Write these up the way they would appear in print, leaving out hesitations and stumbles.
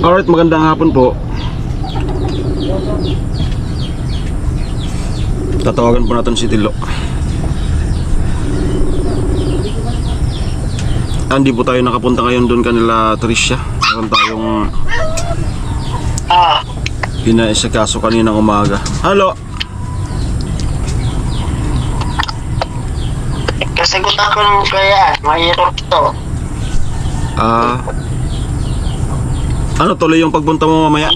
Alright, magandang hapon po. Tatawagan po natin si Tilo. Hindi po tayo nakapunta ngayon doon kanila Tricia. Meron tayong pinaisakaso kaninang umaga. Halo. Kasagot ako ng kaya, mahirap to. Ano tuloy yung pagpunta mo mamaya?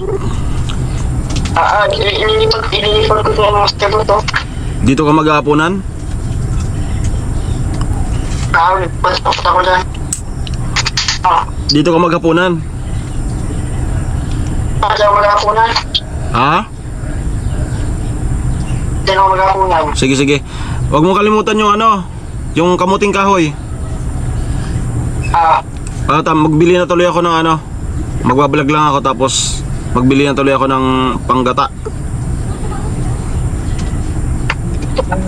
Ililipag ko to ang master mo to. Dito ka mag-aapunan? Pasok ako na. Dito ka mag-aapunan? Pasok ako mag-apunan. Ha? Diyan ako mag-apunan. Sige, sige. Huwag mo kalimutan yung ano, yung kamuting kahoy. Magbili na tuloy ako ng ano. Magbablog lang ako tapos magbili na tuloy ako ng panggata.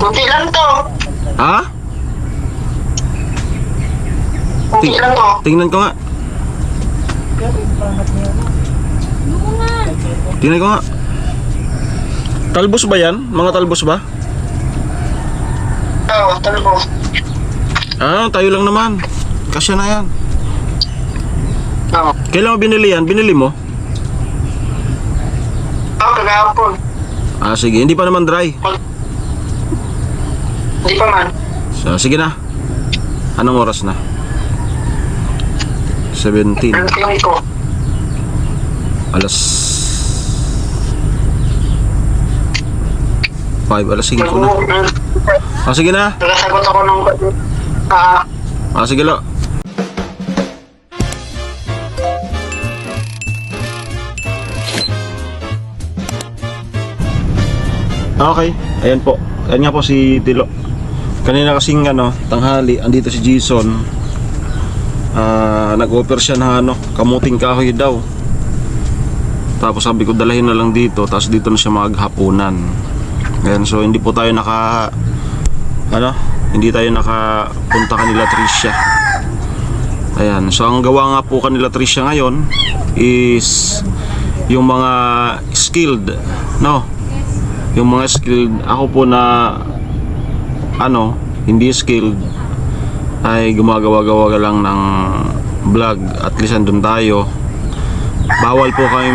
Kunti lang to. Ha? Kunti lang to. Tingnan ko nga. Tingnan ko nga. Talbos ba yan? Mga talbos ba? Oo, talbos. Tayo lang naman. Kasya na yan. Oo. Kailan mo binili yan? Binili mo? Kagahapon. Sige. Hindi pa naman dry. Hindi pa man. Sige na. Anong oras na? 17. Ang tingin ko. Alas 5. Alas 5 na. Sige na. Nagasagot ako ng Sige lo. Okay, ayan po. Ayan nga po si Tilo. Kanina kasing tanghali, andito si Jason. Nag-offer siya na kamuting kahoy daw. Tapos sabi ko dalahin na lang dito, tapos dito na siya maghapunan. Ayan, so hindi po tayo hindi tayo nakapunta kanila Tricia. Ayan, so ang gawa nga po kanila Tricia ngayon is yung mga skilled, yung mga skilled. Ako po na hindi skilled ay gumagawa-gawa lang ng vlog. At least andun tayo. Bawal po kami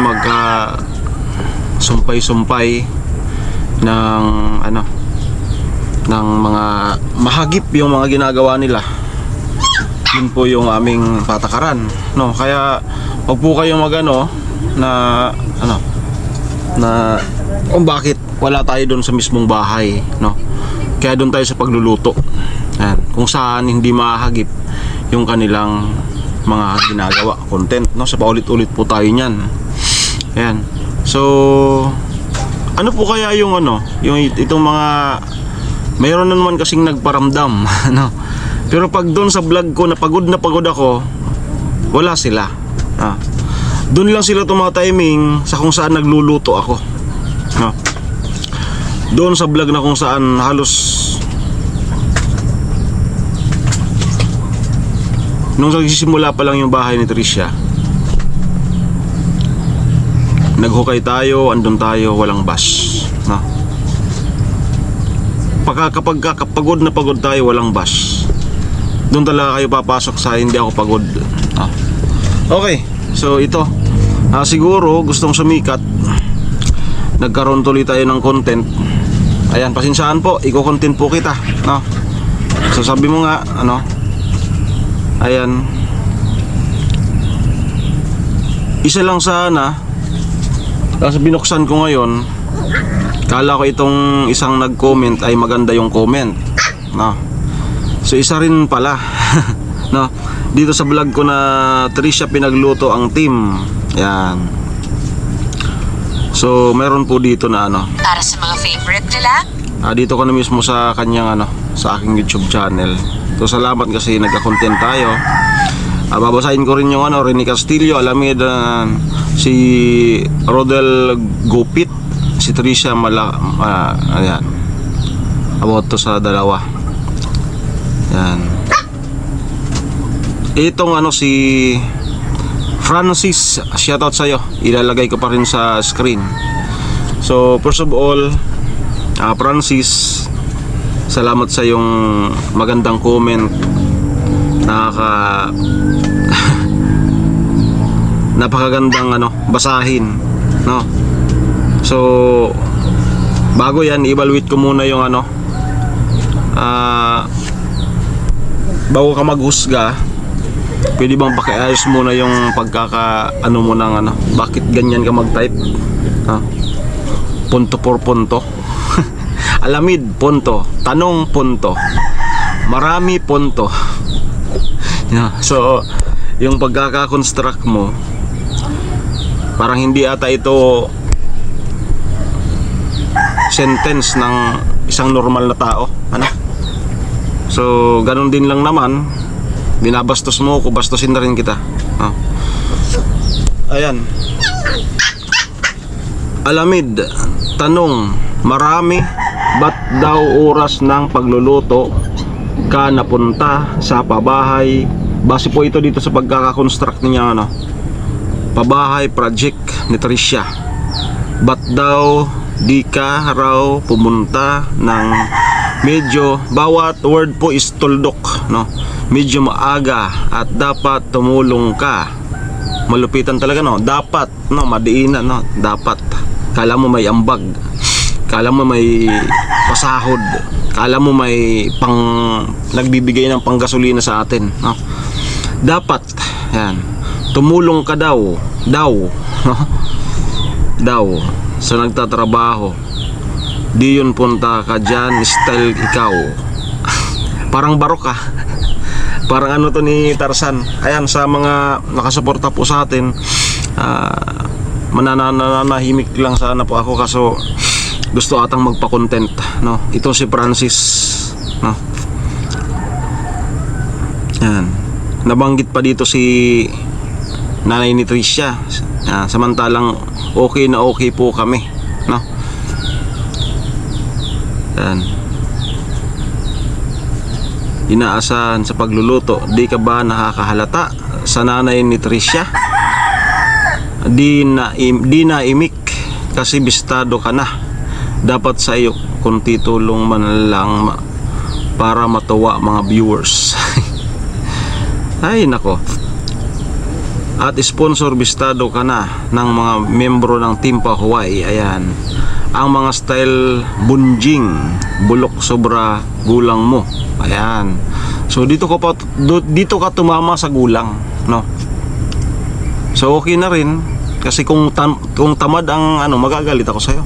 sumpay-sumpay ng ng mga mahagip yung mga ginagawa nila. Yun po yung aming patakaran, kaya wag po kayo na kung bakit wala tayo doon sa mismong bahay, kaya doon tayo sa pagluluto. Ayan, kung saan hindi mahagip yung kanilang mga ginagawa, content, sa paulit-ulit po tayo niyan. Ayan. So ano po kaya yung yung itong mga mayroon na naman kasing nagparamdam pero pag doon sa vlog ko na pagod ako, wala sila. Doon lang sila tumatiming sa kung saan nagluluto ako. Doon sa vlog na kung saan halos nung nagsisimula pa lang yung bahay ni Tricia, naghukay tayo, andun tayo, walang bus. Kapag pagod na pagod tayo, walang bus. Doon talaga kayo papasok sa hindi ako pagod. Okay, so ito siguro gustong sumikat, nagkaroon tuloy tayo ng content. Ayan, pasinsaan po, i-content po kita, so sabi mo nga ayan, isa lang sana. Kasi binuksan ko ngayon, kala ko itong isang nag-comment ay maganda yung comment, so isa rin pala. Dito sa vlog ko na Tricia pinagluto ang team. Yan. So meron po dito na para sa mga favorite nila. Dito ko na mismo sa kanyang sa aking YouTube channel. So salamat kasi nagka-content tayo. Babasahin ko rin yung Rene Castillo, Alameda, si Rodel Gopit, si Tricia ayan, about to sa dalawa. Yan. Itong si Francis, shoutout sa'yo. Ilalagay ko pa rin sa screen. So, first of all, Francis, salamat sa yung magandang comment. Napakagandang basahin, no? So, bago yan, evaluate ko muna yung bago ka maghusga, pwede bang pakiayos muna yung mo ng bakit ganyan ka mag-type? Punto por punto. Alamid, punto. Tanong, punto. Marami, punto. So, yung pagkaka-construct mo, parang hindi ata ito sentence ng isang normal na tao. So, ganun din lang naman. Binabastos mo ko, bastusin na rin kita. Ayan. Alamid, tanong, marami, ba't daw oras ng pagluluto ka napunta sa pabahay? Base po ito dito sa pagkakakonstruct niya pabahay project ni Tricia. Ba't daw di ka raw pumunta ng medyo, bawat word po is tuldok, medyo maaga, at dapat tumulong ka. Malupitan talaga, dapat, madiinan, dapat. Kala mo may ambag, kala mo may pasahod, kala mo may nagbibigay ng panggasolina sa atin, dapat. Yan, tumulong ka daw daw sa nagtatrabaho. Di yun punta ka dyan, style ikaw. Parang barok parang to ni Tarzan. Ayan, sa mga nakasuporta po sa atin, mananahimik lang sana po ako, kaso gusto atang magpa-content, ito si Francis, Yan, nabanggit pa dito si nanay ni Tricia. Samantalang okay na okay po kami, Yan, inaasahan sa pagluluto. Di ka ba nakakahalata sa nanay ni Tricia? Di na imik kasi bistado ka na. Dapat sa iyo kunti tulong man lang para matuwa mga viewers. Ay nako. At sponsor, bistado ka na ng mga membro ng Team Pahuway. Ayan, ang mga style bunjing, bulok sobra gulang mo. Ayan, so dito ka tumama sa gulang, so okay na rin, kasi kung tamad ang magagalit ako sa'yo,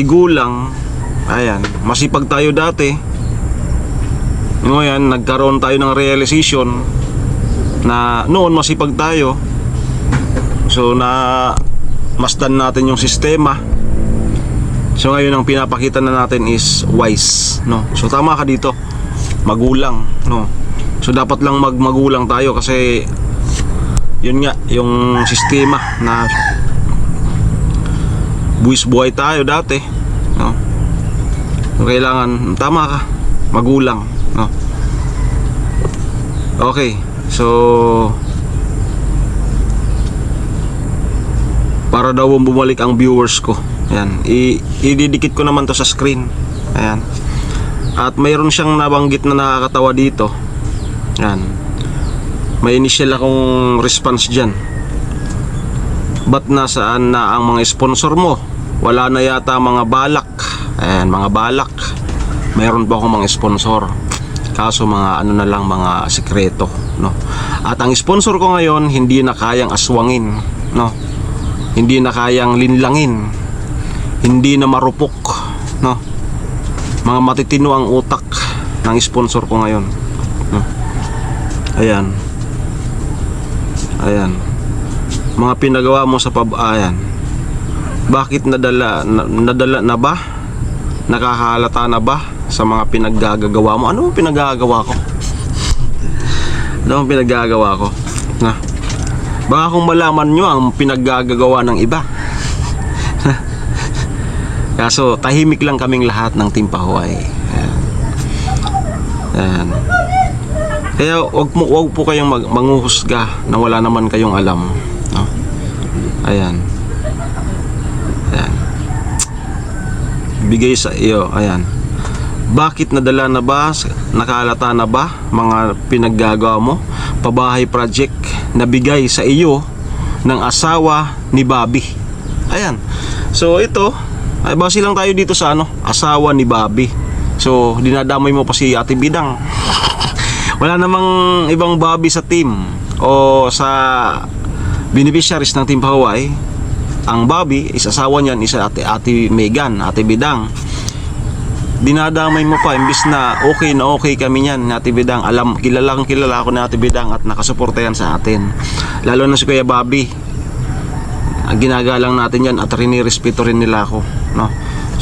gulang. Ayan, masipag tayo dati, ngayon nagkaroon tayo ng realization na noon masipag tayo, so na masdan natin yung sistema. So ngayon ang pinapakita na natin is wise, so tama ka dito, magulang, so dapat lang magulang tayo, kasi yun nga yung sistema na buwis buhay tayo dati, so kailangan tama ka, magulang, Okay, so para daw bumalik ang viewers ko, ayan, ididikit ko naman to sa screen. Ayan, at mayroon siyang nabanggit na nakakatawa dito. Ayan, may initial akong response dyan. Ba't nasaan na ang mga sponsor mo? Wala na yata mga balak. Ayan, mga balak. Mayroon pa akong mga sponsor, kaso mga na lang, mga sekreto, At ang sponsor ko ngayon hindi na kayang aswangin, hindi na kayang linlangin, hindi na marupok, mga matitino ang utak ng sponsor ko ngayon, Ayan, mga pinagawa mo sa pabayan, bakit nadala na ba? Nakahalata na ba sa mga pinaggagawa mo? Ano pinaggagawa ko? Ano pinaggagawa ko? Baka kung malaman nyo ang pinaggagawa ng iba. Kaso tahimik lang kaming lahat ng Team Pahuway. Ayan. Kaya wag po kayong manguhusga na wala naman kayong alam, no? Ayan. Ayan. Bigay sa iyo, ayan. Bakit nadala na ba, nakalata na ba mga pinaggagawa mo? Pabahay project na bigay sa iyo ng asawa ni Bobby. Ayan. So ito, ay base lang tayo dito sa asawa ni Bobby. So dinadamay mo pa si Ate Bidang. Wala namang ibang Bobby sa team o sa beneficiaries ng Team Pahuway. Ang Bobby is asawa niyan, is Ate Megan, Ate Bidang. Dinadamay mo pa imbis na okay kami niyan, Ate Bidang. Kilala ako ni Ate Bidang at nakasuporta yan sa atin. Lalo na si Kuya Bobby. Ginagalang natin yan at rinirespeto rin nila ako, no?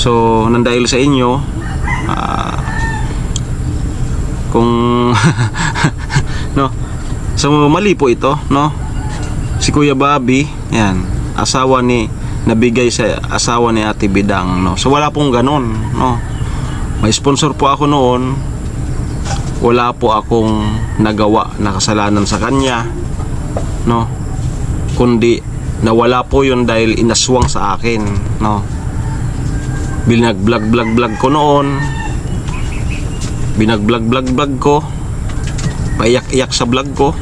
So nang dahil sa inyo, kung no, so mali po ito, no? Si Kuya Bobby, yan, asawa ni, nabigay sa asawa ni Ate Bidang, no? So wala pong ganun, no? May sponsor po ako noon, wala po akong nagawa na kasalanan sa kanya, no? Kundi nawala po yun dahil inaswang sa akin, no? Binag-vlog ko noon, binag-vlog ko, paiyak-iyak sa vlog ko.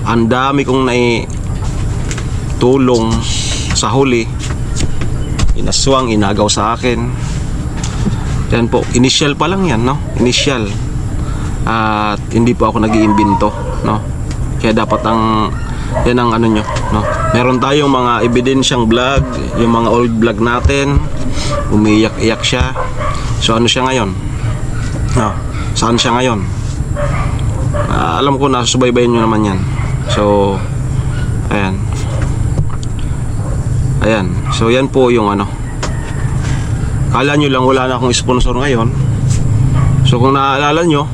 Ang dami kong naitulong sa huli, inaswang, inagaw sa akin. Yan po, initial pa lang yan, no? Initial. At hindi po ako nag-iimbento, no? Kaya dapat yan ang nyo, no? Meron tayong mga ebidensyang vlog, yung mga old vlog natin, umiiyak-iyak siya. So ano siya ngayon? No, saan siya ngayon? Alam ko na subaybayan nyo naman yan. So ayan. So yan po yung kala nyo lang wala na akong sponsor ngayon. So kung naaalala nyo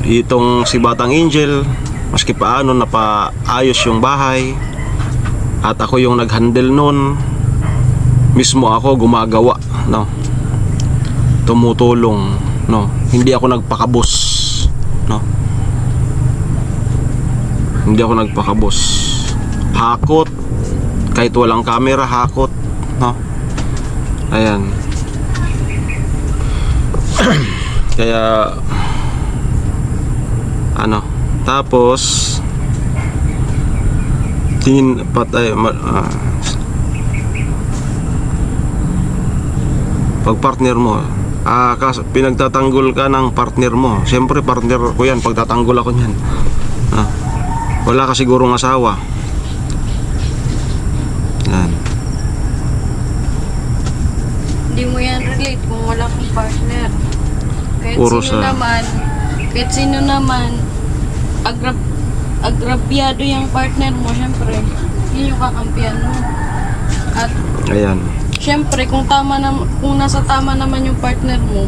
itong si Batang Angel, maski paano napaayos yung bahay at ako yung nag-handle nun, mismo ako gumagawa, no? Tumutulong, no? Hindi ako nagpakabos, no? Hindi ako nagpakabos. Hakot, kahit walang camera, hakot, no? Ayan. Kaya tapos tingin patay pag partner mo, pinagtatanggol ka ng partner mo. Siyempre partner ko yan, pagtatanggol ako niyan. Wala ka sigurong asawa. Yan. Hindi mo yan relate kung wala kang partner. Kahit Puro kahit sino naman, agrabyado yung partner mo, syempre, yun yung kakampihan mo. At Ayan. syempre, kung nasa tama naman yung partner mo,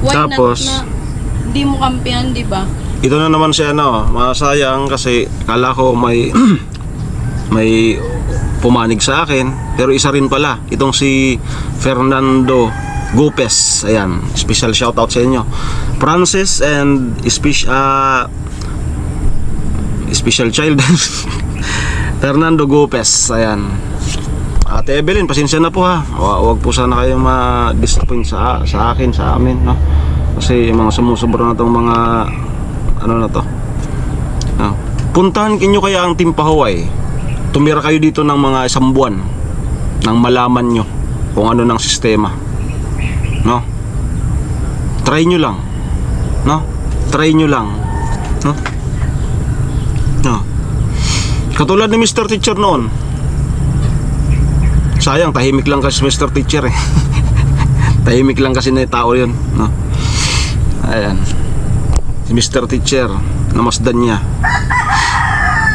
why Tapos, not na di mo kampihan, di ba? ito na naman si masayang kasi kala ko may may pumanig sa akin, pero isa rin pala itong si Fernando Gupes. Ayan, special shoutout sa inyo, Francis, and special child Fernando Gupes. Ayan, Ate Evelyn, pasensya na po ha. Huwag po sana kayong ma-disappoint sa akin, sa amin, no? Kasi yung mga sumusobra na tong mga na to, no? Puntahan kinyo kaya ang Team Pahuway. Tumira kayo dito ng mga 1 buwan nang malaman nyo kung ano ng sistema, no? Try nyo lang, no? Try nyo lang, no? No. Katulad ni Mr. Teacher noon. Sayang, tahimik lang kasi Mr. Teacher eh. Tahimik lang kasi na tao yun, no? Ayan, si Mr. Teacher, namasdan niya,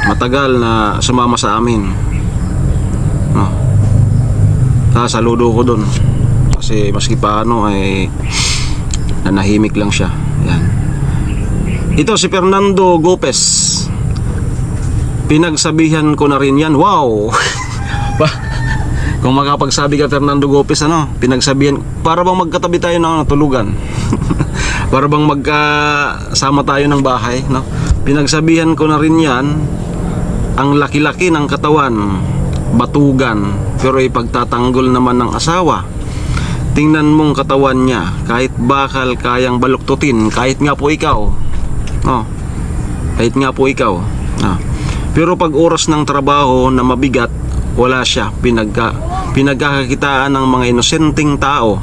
matagal na sumama sa amin, no? Saludo ko dun kasi maski paano ay nanahimik lang siya. Ayan. Ito si Fernando Gopes, pinagsabihan ko na rin yan. Wow. Kung makapagsabi ka Fernando Gopez, ano, pinagsabihan, para bang magkatabi tayo ng tulugan. Para bang magkasama tayo ng bahay, no? Pinagsabihan ko na rin yan, ang laki-laki ng katawan, batugan, pero ipagtatanggol naman ng asawa. Tingnan mong katawan niya, kahit bakal kayang baluktutin, kahit nga po ikaw, no? Kahit nga po ikaw, no? Pero pag oras ng trabaho na mabigat, wala siya, pinagkakakitaan ng mga inosenteng tao.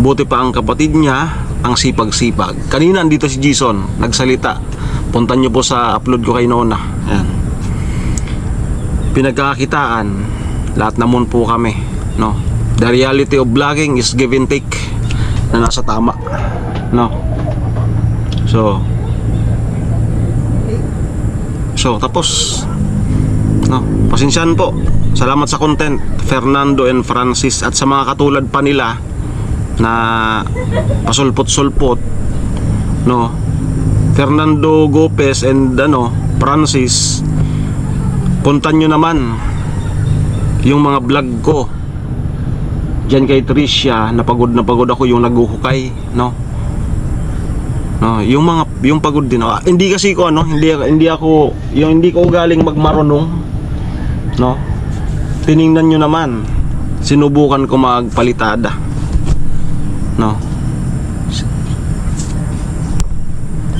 Buti pa ang kapatid niya, ang sipag-sipag. Kanina andito si Jason, nagsalita. Puntan niyo po sa upload ko kay Nona. Ayan. Pinagkakakitaan, lahat naman po kami, no? The reality of vlogging is give and take, na nasa tama, no? So tapos, no, pasensyahan po. Salamat sa content, Fernando and Francis, at sa mga katulad pa nila na pasulpot-sulpot, no? Fernando Gopez and Francis, puntan nyo naman yung mga vlog ko diyan kay Tricia, na pagod ako yung naghuhukay, no? No, yung pagod din ako. Hindi kasi ko hindi ko galing magmarunong, no? Tiningnan nyo naman, sinubukan ko magpalitada, no?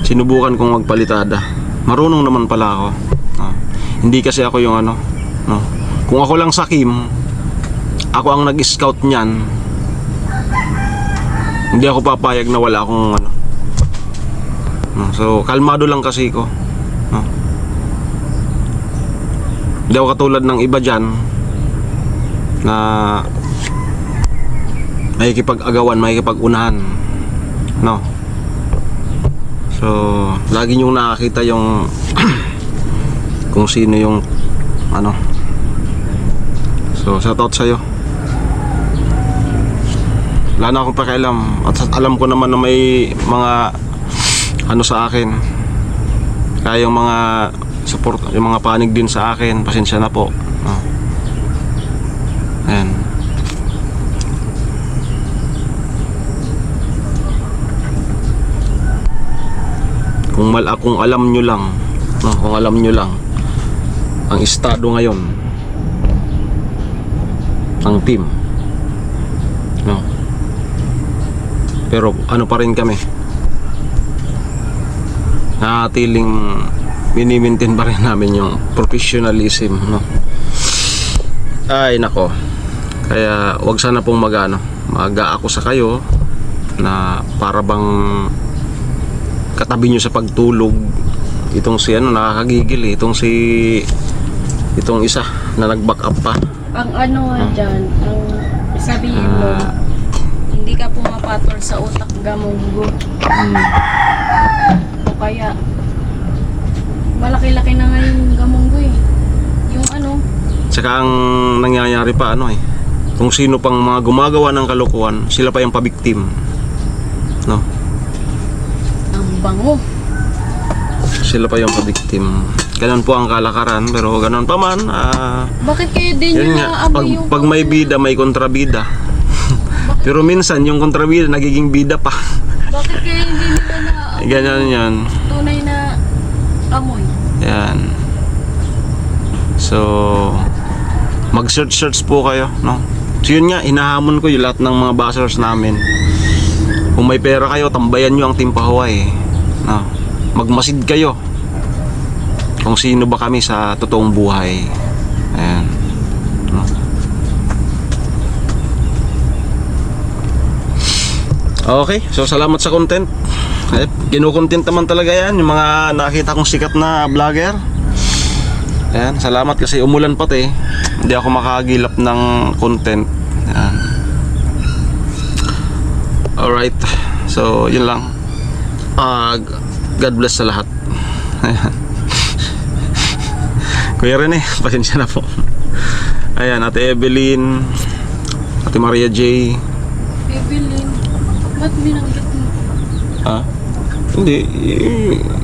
Sinubukan kong magpalitada. Marunong naman pala ako, no? Hindi kasi ako yung no? Kung ako lang sa Kim, ako ang nag-scout niyan, hindi ako papayag na wala akong no? So kalmado lang kasi ko, no? Hindi ako katulad ng iba dyan na makikipag-agawan, makikipag-unahan, no? So lagi niyong nakakita yung kung sino yung so shoutout sa'yo. Wala na akong pakialam, at alam ko naman na may mga sa akin, kaya yung mga support, yung mga panig din sa akin, pasensya na po, no? Ayan. Kung alam nyo lang, no? Kung alam nyo lang ang estado ngayon ng team, no? Pero ano pa rin kami, natiling mini-maintain pa rin namin yung professionalism, no? Ay nako, kaya wag sana pong maga ako sa kayo na para bang katabi nyo sa pagtulog itong si nakakagigil, itong isa na nag-back up pa. Ang dyan, ang sabihin mo, hindi ka pumapatol sa utak gamunggo. O kaya, malaki-laki na nga yung gamunggo eh. Yung Tsaka ang nangyayari pa kung sino pang mga gumagawa ng kalokohan, sila pa yung pabiktim, no? ang bango. Sila pa yung pabiktim. Ganun po ang kalakaran, pero ganun pa man, Bakit kayo din yun yung nga, naamoy yung pag may bida, may kontrabida. Pero minsan yung kontrabida nagiging bida pa. Bakit kayo hindi nila naamoy Ganyan yan. tunay na amoy? Yan. So mag-search po kayo, no? So yun nga, hinahamon ko yung lahat ng mga bashers namin. Kung may pera kayo, tambayan nyo ang Team Pahuway, no? Magmasid kayo kung sino ba kami sa totoong buhay. Ayan, no? Okay, so salamat sa content. Kinukontent naman talaga yan, yung mga nakita kong sikat na vlogger. Ayan, salamat kasi umulan pati, hindi ako makagilap ng content. Ayan. Alright, so yun lang. God bless sa lahat. Ayan. Kuya Rene, pasensya na po. Ayan, Ate Evelyn, Ate Maria J. Evelyn, ba't binanggit mo? Hindi,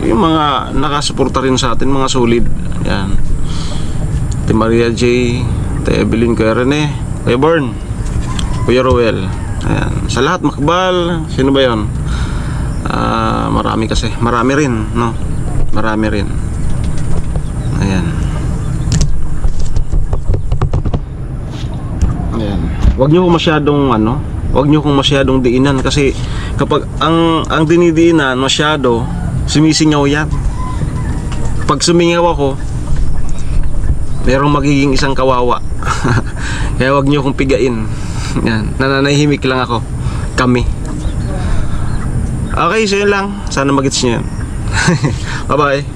yung mga nakasuporta rin sa atin, mga solid. Ayan, Ate Maria J, Ate Evelyn, Kuya Rene, Kuya Born, Kuya Ruel. Ayan. Sa lahat, Makbal. Sino ba yun? Marami kasi. Marami rin, no? Marami rin. Ayan. Ayan. Huwag nyo masyadong huwag nyo kong masyadong diinan kasi kapag ang dinidiinan masyado, sumisingaw yan. Pag sumingaw ako, merong magiging isang kawawa. Kaya huwag nyo kong pigain. Yan, nananahimik lang ako. Kami. Okay, so yun lang. Sana magets nyo yan. Bye bye.